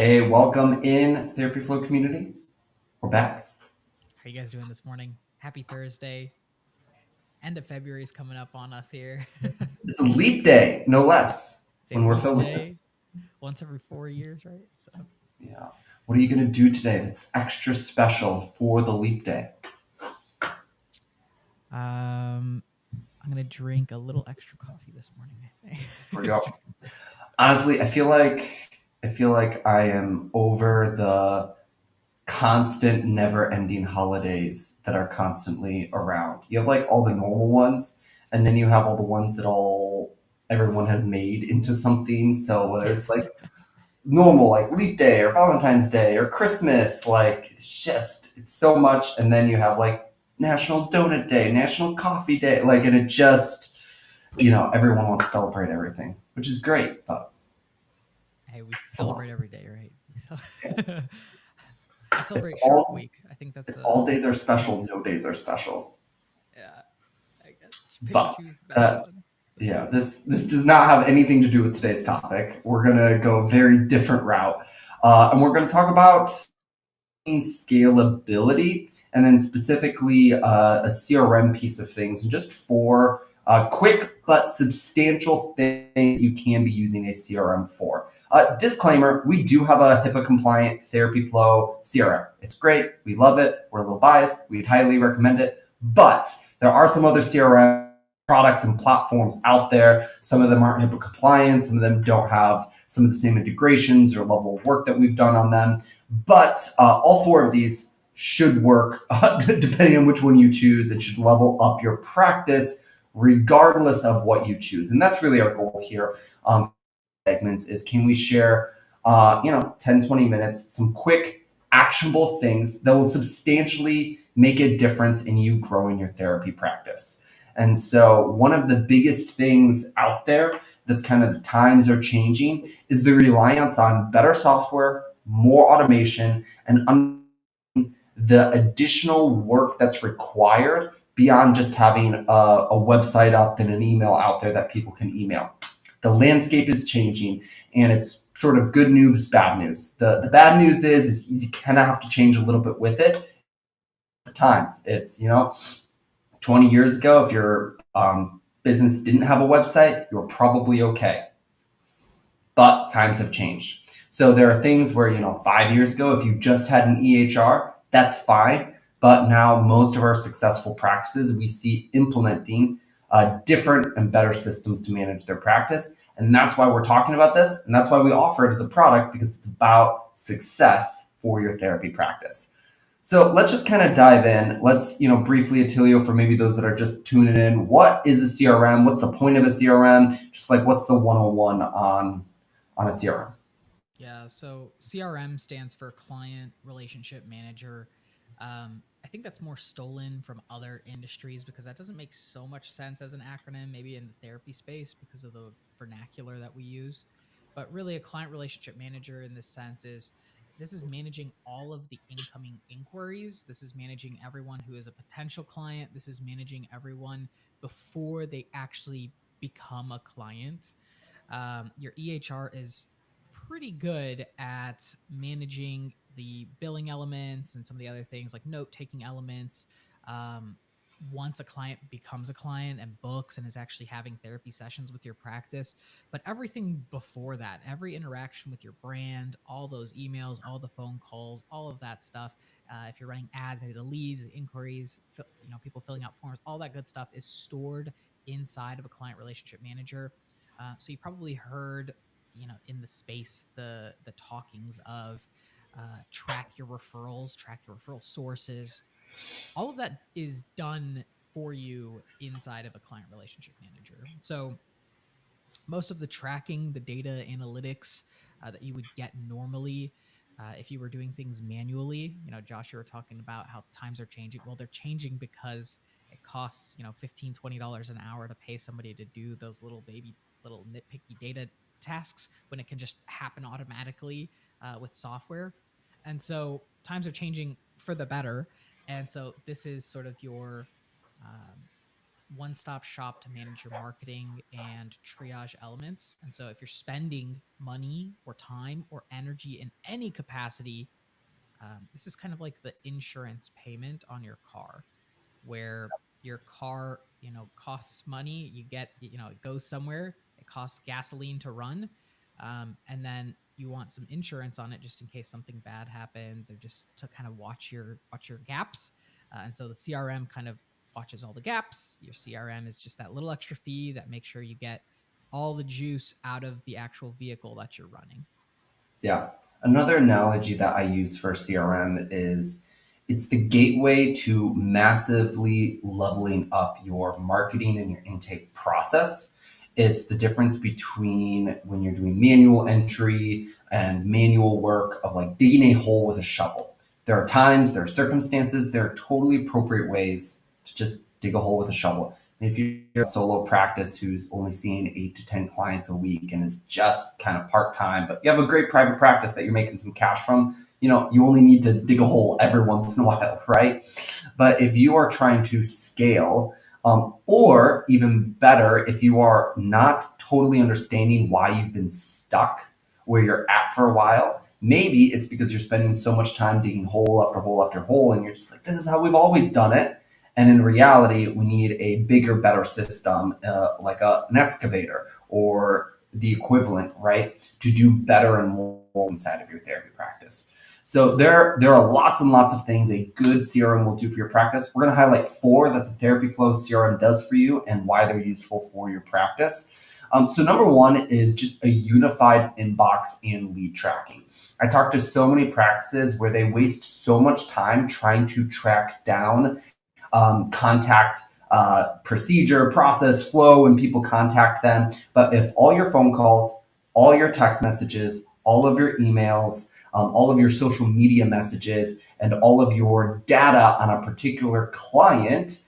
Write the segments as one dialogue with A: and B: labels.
A: Hey, welcome in Therapy Flow community. We're back.
B: How you guys doing this morning? Happy Thursday. End of February is coming up on us here.
A: It's a leap day, no less,
B: It's a
A: when we're
B: leap
A: filming this.
B: day once every 4 years, right? So
A: Yeah. What are you going to do today that's extra special for the leap day?
B: um I'm gonna drink a little extra coffee this morning, I
A: Here we
B: think.
A: go. Honestly, I feel like I am over the constant never-ending holidays that are constantly around. You have like all the normal ones, and then you have all the ones that all everyone has made into something. So whether it's like normal like leap day or Valentine's Day or Christmas, like it's so much. And then you have like National Donut Day, National Coffee Day, like, and it just, everyone wants to celebrate everything, which is great, but
B: Hey, we
A: it's a lot.
B: celebrate every day, right? I
A: If
B: celebrate Shark
A: all
B: Week. I think that's
A: if all days are
B: yeah,
A: special, no days are special.
B: yeah. I guess just pick and
A: But
B: choose the best ones.
A: yeah, this does not have anything to do with today's topic. We're gonna go a very different route, and we're gonna talk about scalability, and then specifically a CRM piece of things, and just four quick but substantial things you can be using a CRM for. Disclaimer, we do have a HIPAA compliant Therapy Flow CRM. It's great. We love it. We're a little biased. We'd highly recommend it. But there are some other CRM products and platforms out there. Some of them aren't HIPAA compliant. Some of them don't have some of the same integrations or level of work that we've done on them. But all four of these should work depending on which one you choose, and should level up your practice regardless of what you choose. And that's really our goal here. Segments is, can we share 10, 20 minutes, some quick actionable things that will substantially make a difference in you growing your therapy practice. And so one of the biggest things out there that's kind of the times are changing is the reliance on better software, more automation, and the additional work that's required beyond just having a website up and an email out there that people can email. The landscape is changing, and it's sort of good news, bad news. The bad news is you kind of have to change a little bit with it. At times, it's 20 years ago, if your business didn't have a website, you're probably okay. But times have changed. So there are things where, 5 years ago, if you just had an EHR, that's fine. But now most of our successful practices, we see implementing different and better systems to manage their practice. And that's why we're talking about this. And that's why we offer it as a product, because it's about success for your therapy practice. So let's just kind of dive in. Let's, briefly, Attilio, for maybe those that are just tuning in, what is a CRM? What's the point of a CRM? Just like, what's the 101 on a CRM?
B: Yeah, so CRM stands for Client Relationship Manager. I think that's more stolen from other industries because that doesn't make so much sense as an acronym, maybe in the therapy space because of the vernacular that we use. But really, a client relationship manager in this sense is this is managing all of the incoming inquiries. This is managing everyone who is a potential client. This is managing everyone before they actually become a client. Your EHR is pretty good at managing the billing elements and some of the other things like note taking elements. Um, Once a client becomes a client and books and is actually having therapy sessions with your practice, but everything before that, every interaction with your brand, all those emails, all the phone calls, all of that stuff. If you're running ads, maybe the leads, the inquiries, people filling out forms, all that good stuff is stored inside of a client relationship manager. So you probably heard, in the space, the talkings of track your referrals, track your referral sources. All of that is done for you inside of a client relationship manager. So most of the tracking, the data analytics that you would get normally if you were doing things manually. Josh, you were talking about how times are changing. Well, they're changing because it costs, $15-$20 an hour to pay somebody to do those little nitpicky data tasks when it can just happen automatically with software. And so times are changing for the better. And so this is sort of your um, one-stop shop to manage your marketing and triage elements. And so if you're spending money or time or energy in any capacity, this is kind of like the insurance payment on your car, where your car, costs money. You get, it goes somewhere. It costs gasoline to run, and then you want some insurance on it just in case something bad happens, or just to kind of watch your gaps. And so the CRM kind of watches all the gaps. Your CRM is just that little extra fee that makes sure you get all the juice out of the actual vehicle that you're running.
A: Yeah. Another analogy that I use for CRM is it's the gateway to massively leveling up your marketing and your intake process. It's the difference between when you're doing manual entry and manual work of like digging a hole with a shovel. There are times, there are circumstances, there are totally appropriate ways to just dig a hole with a shovel. If you're a solo practice who's only seeing 8 to 10 clients a week and is just kind of part time, but you have a great private practice that you're making some cash from, you only need to dig a hole every once in a while, right? But if you are trying to scale, or even better, if you are not totally understanding why you've been stuck where you're at for a while, maybe it's because you're spending so much time digging hole after hole after hole, and you're just like, this is how we've always done it. And in reality, we need a bigger, better system, like an excavator or the equivalent, right, to do better and more inside of your therapy practice. So there are lots and lots of things a good CRM will do for your practice. We're going to highlight 4 that the Therapy Flow CRM does for you and why they're useful for your practice. So number 1 is just a unified inbox and lead tracking. I talk to so many practices where they waste so much time trying to track down contact procedure, process, flow when people contact them. But if all your phone calls, all your text messages, all of your emails, all of your social media messages, and all of your data on a particular client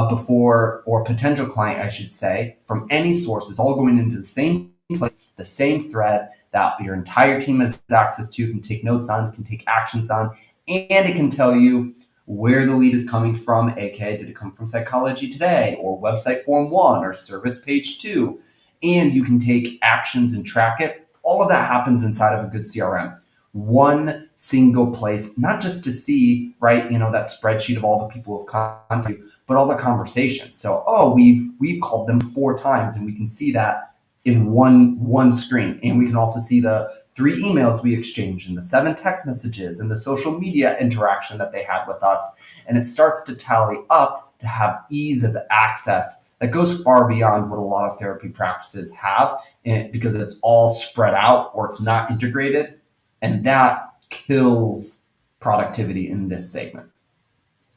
A: before, or potential client, I should say, from any source is all going into the same place, the same thread that your entire team has access to, can take notes on, can take actions on, and it can tell you where the lead is coming from, aka did it come from Psychology Today or website form 1 or service page 2, and you can take actions and track it. All of that happens inside of a good CRM. One single place, not just to see, right, that spreadsheet of all the people who've contacted you, but all the conversations. So, we've called them 4 times, and we can see that in one screen. And we can also see the 3 emails we exchanged and the 7 text messages and the social media interaction that they had with us. And it starts to tally up to have ease of access that goes far beyond what a lot of therapy practices have, because it's all spread out or it's not integrated. And that kills productivity in this segment.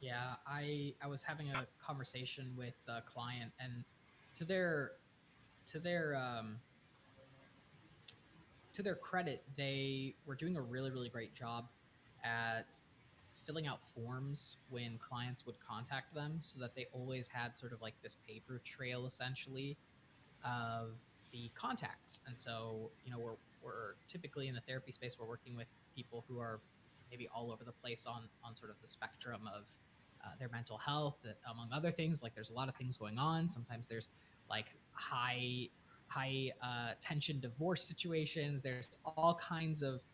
B: Yeah, I was having a conversation with a client, and to their to their um to their credit, they were doing a really, really great job at filling out forms when clients would contact them, so that they always had sort of like this paper trail essentially of the contacts. And so, we're typically in the therapy space, we're working with people who are maybe all over the place on sort of the spectrum of their mental health, among other things. Like, there's a lot of things going on. Sometimes there's like high tension divorce situations. There's all kinds of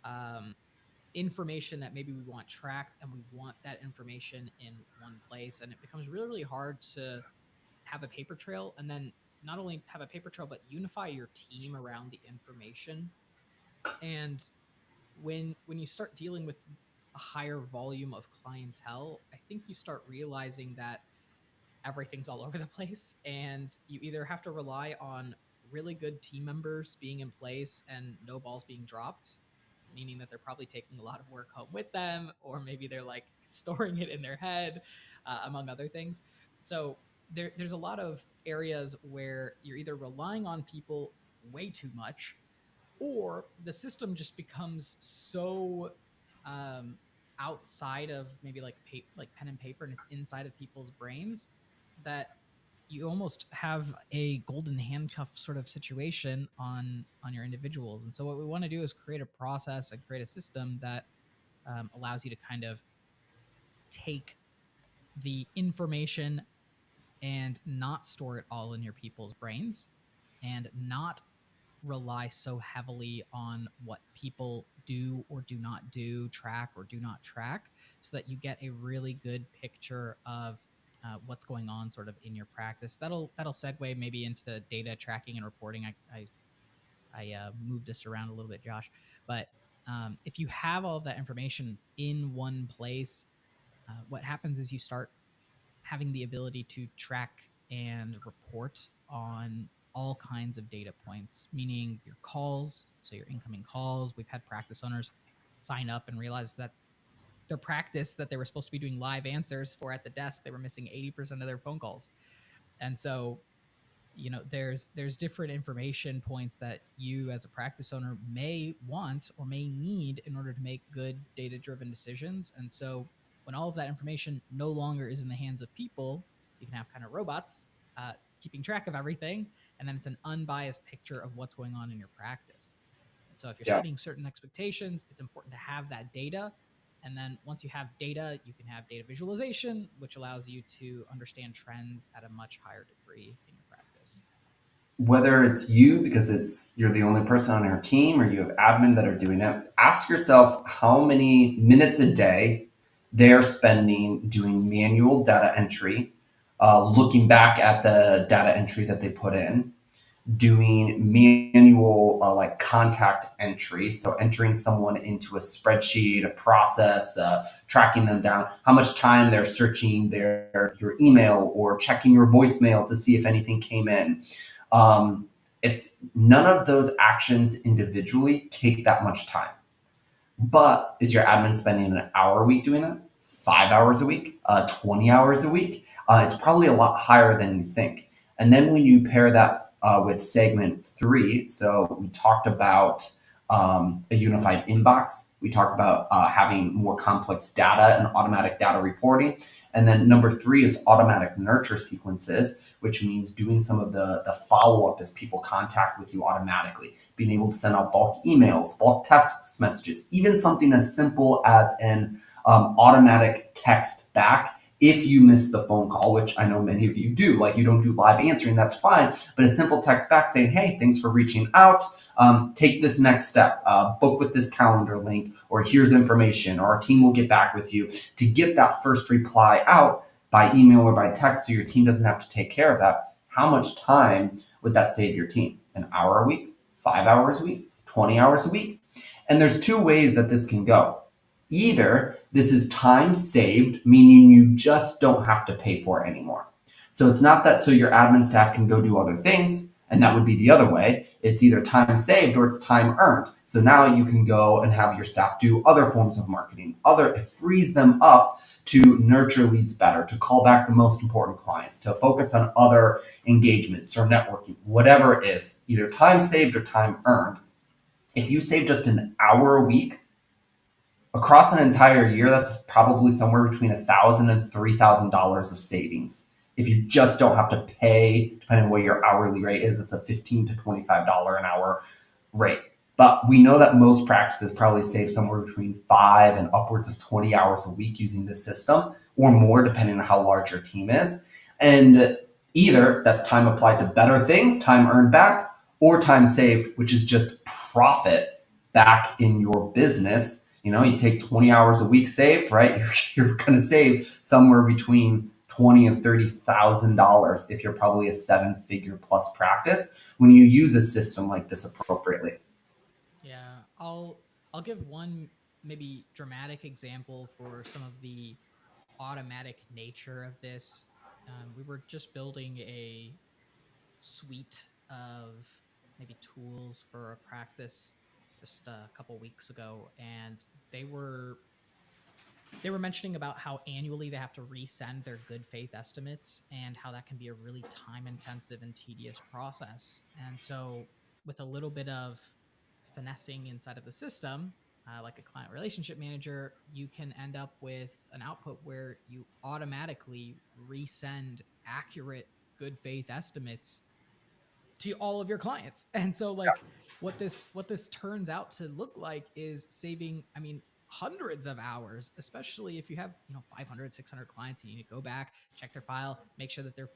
B: um, information that maybe we want tracked, and we want that information in one place. And it becomes really, really hard to have a paper trail, and then not only have a paper trail, but unify your team around the information. And when you start dealing with a higher volume of clientele, I think you start realizing that everything's all over the place, and you either have to rely on really good team members being in place and no balls being dropped, meaning that they're probably taking a lot of work home with them, or maybe they're like storing it in their head, among other things. So there's a lot of areas where you're either relying on people way too much, or the system just becomes so um, outside of maybe like like pen and paper, and it's inside of people's brains, that you almost have a golden handcuff sort of situation on your individuals. And so what we want to do is create a process and create a system that allows you to kind of take the information and not store it all in your people's brains and not rely so heavily on what people do or do not do, track or do not track, so that you get a really good picture of what's going on sort of in your practice. That'll segue maybe into data tracking and reporting. I moved this around a little bit, Josh, but if you have all of that information in one place, what happens is you start having the ability to track and report on all kinds of data points, meaning your calls, so your incoming calls. We've had practice owners sign up and realize that their practice that they were supposed to be doing live answers for at the desk, they were missing 80% of their phone calls. And so, there's different information points that you as a practice owner may want or may need in order to make good data driven decisions. And so when all of that information no longer is in the hands of people, you can have kind of robots keeping track of everything, and then it's an unbiased picture of what's going on in your practice. And so if you're
A: Yeah.
B: setting certain expectations, it's important to have that data. And then once you have data, you can have data visualization, which allows you to understand trends at a much higher degree in your practice.
A: Whether it's you because you're the only person on your team or you have admin that are doing it, ask yourself how many minutes a day they're spending doing manual data entry, looking back at the data entry that they put in, doing manual like contact entry, so entering someone into a spreadsheet, a process, tracking them down, how much time they're searching your email or checking your voicemail to see if anything came in. It's none of those actions individually take that much time. But is your admin spending an hour a week doing that? 5 hours a week? 20 hours a week? It's probably a lot higher than you think. And then when you pair that with segment three, so we talked about a unified inbox. We talked about having more complex data and automatic data reporting. And then number three is automatic nurture sequences, which means doing some of the follow up as people contact with you automatically, being able to send out bulk emails, bulk text messages, even something as simple as an automatic text back if you miss the phone call, which I know many of you do. Like, you don't do live answering, that's fine, but a simple text back saying, hey, thanks for reaching out. Take this next step, book with this calendar link, or here's information, or our team will get back with you, to get that first reply out by email or by text so your team doesn't have to take care of that. How much time would that save your team? An hour a week, 5 hours a week, 20 hours a week? And there's two ways that this can go. Either this is time saved, meaning you just don't have to pay for it anymore. So it's not that so your admin staff can go do other things, and that would be the other way. It's either time saved or it's time earned. So now you can go and have your staff do other forms of marketing. It frees them up to nurture leads better, to call back the most important clients, to focus on other engagements or networking, whatever it is, either time saved or time earned. If you save just an hour a week across an entire year, that's probably somewhere between $1,000 and $3,000 of savings. If you just don't have to pay, depending on what your hourly rate is, it's a $15 to $25 an hour rate. But we know that most practices probably save somewhere between 5 and upwards of 20 hours a week using this system, or more, depending on how large your team is. And either that's time applied to better things, time earned back, or time saved, which is just profit back in your business. You take 20 hours a week saved, right? You're going to save somewhere between $20,000 and $30,000 if you're probably a seven-figure plus practice when you use a system like this appropriately.
B: Yeah, I'll give one maybe dramatic example for some of the automatic nature of this. We were just building a suite of maybe tools for a practice just a couple weeks ago, and they were mentioning about how annually they have to resend their good faith estimates and how that can be a really time intensive and tedious process. And so, with a little bit of finessing inside of the system, like a client relationship manager, you can end up with an output where you automatically resend accurate good faith estimates to all of your clients. And so, like, what this turns out to look like is saving, I mean, hundreds of hours, especially if you have, 500, 600 clients, and you need to go back, check their file, make sure that they're,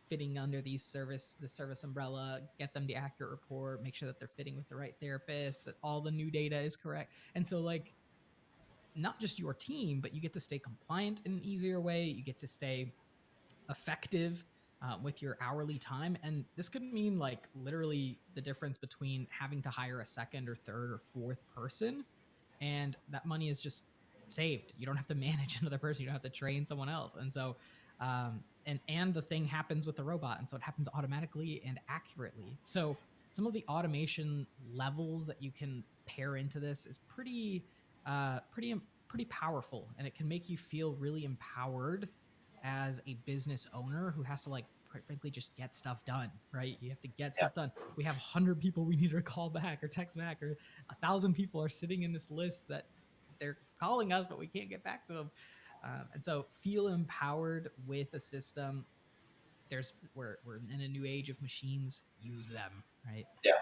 B: fitting under the service umbrella, get them the accurate report, make sure that they're fitting with the right therapist, that all the new data is correct. And so, like, not just your team, but you get to stay compliant in an easier way. You get to stay effective with your hourly time. And this could mean, like, literally the difference between having to hire a second or third or fourth person, and that money is just saved. You don't have to manage another person. You don't have to train someone else. And so, and the thing happens with the robot, and so it happens automatically and accurately. So some of the automation levels that you can pair into this is pretty powerful, and it can make you feel really empowered as a business owner who has to, like, quite frankly, just get stuff done, right? You have to get
A: Yeah.
B: stuff done. We have 100 people we need to call back or text back, or 1,000 people are sitting in this list that they're calling us, but we can't get back to them. And so feel empowered with a system. We're in a new age of machines. Use them, right?
A: Yeah.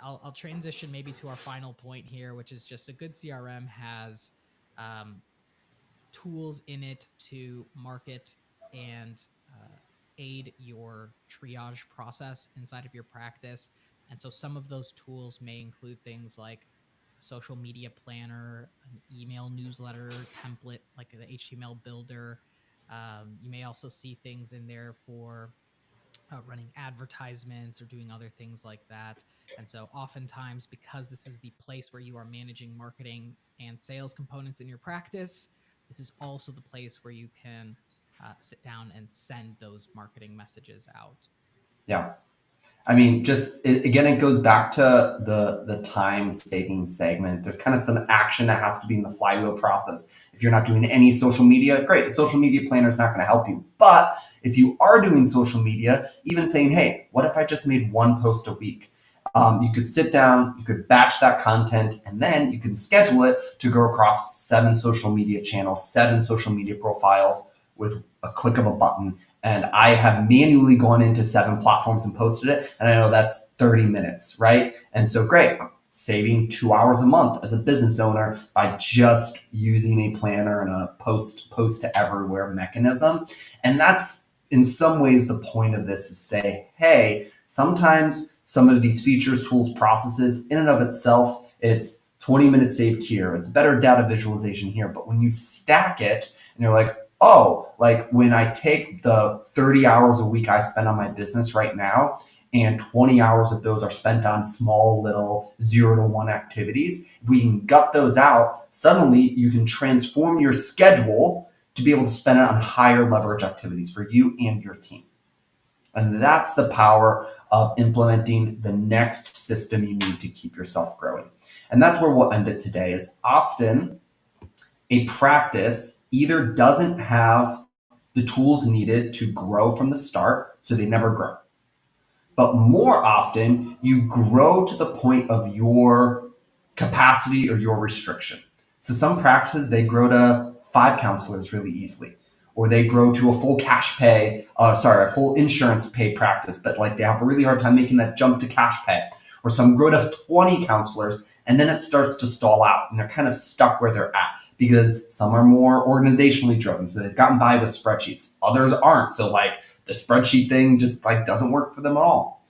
B: I'll transition maybe to our final point here, which is just a good CRM has um, tools in it to market and aid your triage process inside of your practice. And so some of those tools may include things like a social media planner, an email newsletter template, like the HTML builder. You may also see things in there for running advertisements or doing other things like that. And so, oftentimes, because this is the place where you are managing marketing and sales components in your practice, this is also the place where you can sit down and send those marketing messages out.
A: Yeah. I mean, again, it goes back to the time saving segment. There's kind of some action that has to be in the flywheel process. If you're not doing any social media, great. The social media planner is not going to help you. But if you are doing social media, even saying, hey, what if I just made one post a week? You could sit down, you could batch that content, and then you can schedule it to go across 7 social media channels, 7 social media profiles with a click of a button. And I have manually gone into 7 platforms and posted it. And I know that's 30 minutes, right? And so great, I'm saving 2 hours a month as a business owner by just using a planner and a post to everywhere mechanism. And that's in some ways the point of this is say, hey, sometimes some of these features, tools, processes in and of itself, it's 20 minutes saved here. It's better data visualization here. But when you stack it and you're like, oh, like when I take the 30 hours a week I spend on my business right now, and 20 hours of those are spent on small little 0 to 1 activities, if we can gut those out, suddenly you can transform your schedule to be able to spend it on higher leverage activities for you and your team. And that's the power of implementing the next system you need to keep yourself growing. And that's where we'll end it today is often a practice either doesn't have the tools needed to grow from the start, so they never grow. But more often, you grow to the point of your capacity or your restriction. So some practices, they grow to 5 counselors really easily, or they grow to a full a full insurance pay practice, but like they have a really hard time making that jump to cash pay. Or some grow to 20 counselors, and then it starts to stall out, and they're kind of stuck where they're at because some are more organizationally driven, so they've gotten by with spreadsheets. Others aren't, so like the spreadsheet thing just like doesn't work for them at all.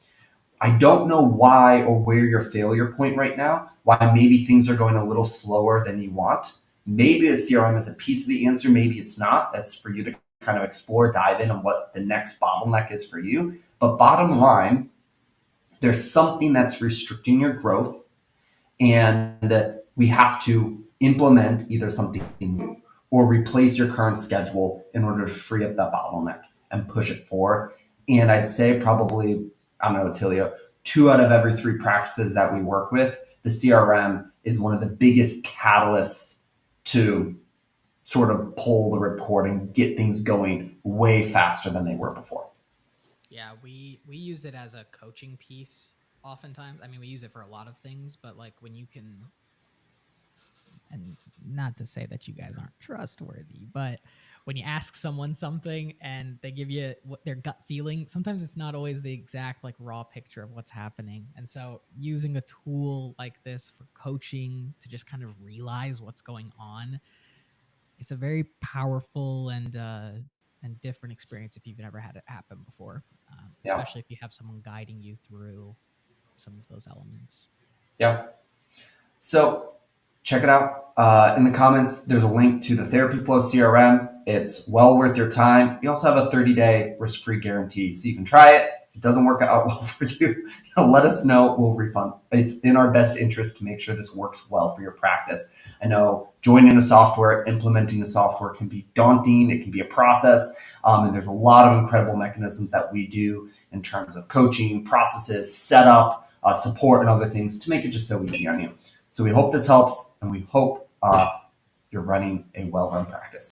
A: I don't know why or where your failure point right now, why maybe things are going a little slower than you want. Maybe a CRM is a piece of the answer, maybe it's not. That's for you to kind of explore, dive in on what the next bottleneck is for you. But bottom line, there's something that's restricting your growth, and we have to implement either something new or replace your current schedule in order to free up that bottleneck and push it forward. And I'd say probably, I don't know, Attilio, 2 out of every 3 practices that we work with, the CRM is one of the biggest catalysts to sort of pull the ripcord and get things going way faster than they were before.
B: Yeah, we use it as a coaching piece oftentimes. I mean, we use it for a lot of things, but like when you can, and not to say that you guys aren't trustworthy, but when you ask someone something and they give you what their gut feeling, sometimes it's not always the exact like raw picture of what's happening. And so using a tool like this for coaching to just kind of realize what's going on, it's a very powerful and different experience if you've never had it happen before,
A: Yeah.
B: especially if you have someone guiding you through some of those elements.
A: Yeah. So check it out. In the comments, there's a link to the Therapy Flow CRM. It's well worth your time. You also have a 30-day risk-free guarantee, so you can try it. If it doesn't work out well for you, let us know. We'll refund. It's in our best interest to make sure this works well for your practice. I know joining a software, implementing a software can be daunting. It can be a process, and there's a lot of incredible mechanisms that we do in terms of coaching, processes, setup, support, and other things to make it just so easy on you. So we hope this helps, and we hope you're running a well-run practice.